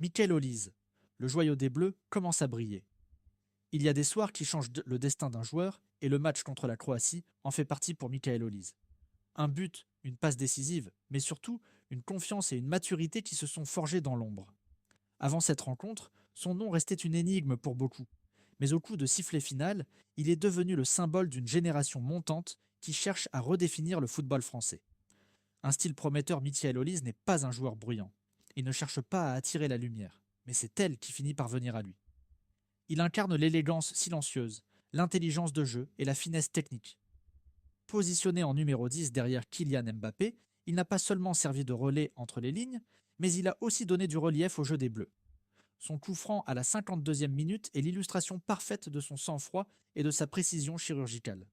Michael Olise, le joyau des Bleus, commence à briller. Il y a des soirs qui changent le destin d'un joueur et le match contre la Croatie en fait partie pour Michael Olise. Un but, une passe décisive, mais surtout une confiance et une maturité qui se sont forgées dans l'ombre. Avant cette rencontre, son nom restait une énigme pour beaucoup. Mais au coup de sifflet final, il est devenu le symbole d'une génération montante qui cherche à redéfinir le football français. Un style prometteur, Michael Olise n'est pas un joueur bruyant. Il ne cherche pas à attirer la lumière, mais c'est elle qui finit par venir à lui. Il incarne l'élégance silencieuse, l'intelligence de jeu et la finesse technique. Positionné en numéro 10 derrière Kylian Mbappé, il n'a pas seulement servi de relais entre les lignes, mais il a aussi donné du relief au jeu des Bleus. Son coup franc à la 52e minute est l'illustration parfaite de son sang-froid et de sa précision chirurgicale.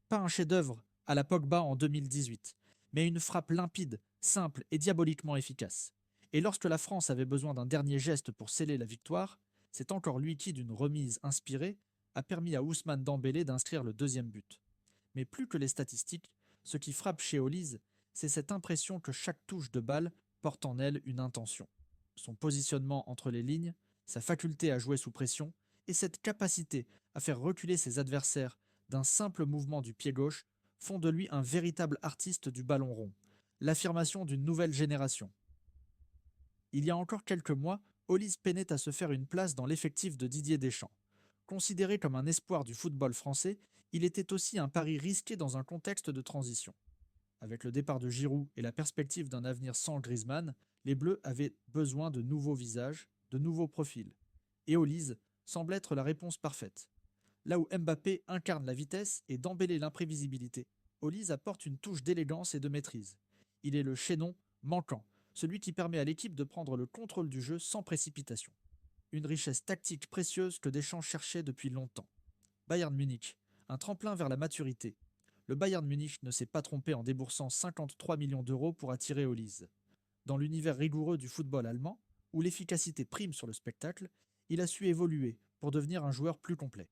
Pas un chef-d'œuvre à la Pogba en 2018, mais une frappe limpide, simple et diaboliquement efficace. Et lorsque la France avait besoin d'un dernier geste pour sceller la victoire, c'est encore lui qui, d'une remise inspirée, a permis à Ousmane Dembélé d'inscrire le deuxième but. Mais plus que les statistiques, ce qui frappe chez Olise, c'est cette impression que chaque touche de balle porte en elle une intention. Son positionnement entre les lignes, sa faculté à jouer sous pression et cette capacité à faire reculer ses adversaires d'un simple mouvement du pied gauche font de lui un véritable artiste du ballon rond, l'affirmation d'une nouvelle génération. Il y a encore quelques mois, Olise peinait à se faire une place dans l'effectif de Didier Deschamps. Considéré comme un espoir du football français, il était aussi un pari risqué dans un contexte de transition. Avec le départ de Giroud et la perspective d'un avenir sans Griezmann, les Bleus avaient besoin de nouveaux visages, de nouveaux profils. Et Olise semble être la réponse parfaite. Là où Mbappé incarne la vitesse et Dembélé l'imprévisibilité, Olise apporte une touche d'élégance et de maîtrise. Il est le chaînon manquant, celui qui permet à l'équipe de prendre le contrôle du jeu sans précipitation. Une richesse tactique précieuse que Deschamps cherchait depuis longtemps. Bayern Munich, un tremplin vers la maturité. Le Bayern Munich ne s'est pas trompé en déboursant 53 millions d'euros pour attirer Olise. Dans l'univers rigoureux du football allemand, où l'efficacité prime sur le spectacle, il a su évoluer pour devenir un joueur plus complet.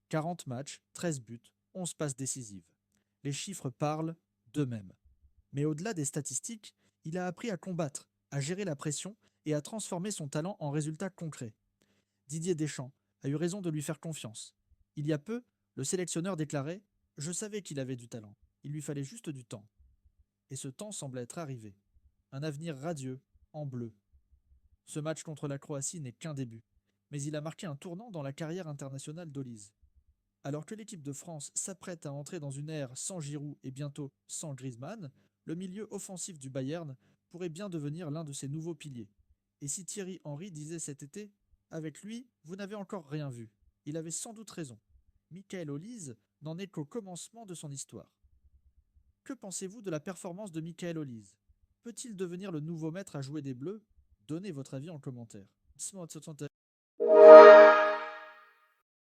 40 matchs, 13 buts, 11 passes décisives. Les chiffres parlent d'eux-mêmes. Mais au-delà des statistiques, il a appris à combattre, à gérer la pression et à transformer son talent en résultats concrets. Didier Deschamps a eu raison de lui faire confiance. Il y a peu, le sélectionneur déclarait « Je savais qu'il avait du talent, il lui fallait juste du temps ». Et ce temps semble être arrivé. Un avenir radieux, en bleu. Ce match contre la Croatie n'est qu'un début, mais il a marqué un tournant dans la carrière internationale d'Olise. Alors que l'équipe de France s'apprête à entrer dans une ère sans Giroud et bientôt sans Griezmann, le milieu offensif du Bayern pourrait bien devenir l'un de ses nouveaux piliers. Et si Thierry Henry disait cet été « Avec lui, vous n'avez encore rien vu », il avait sans doute raison. Michael Olise n'en est qu'au commencement de son histoire. Que pensez-vous de la performance de Michael Olise? Peut-il devenir le nouveau maître à jouer des Bleus? Donnez votre avis en commentaire.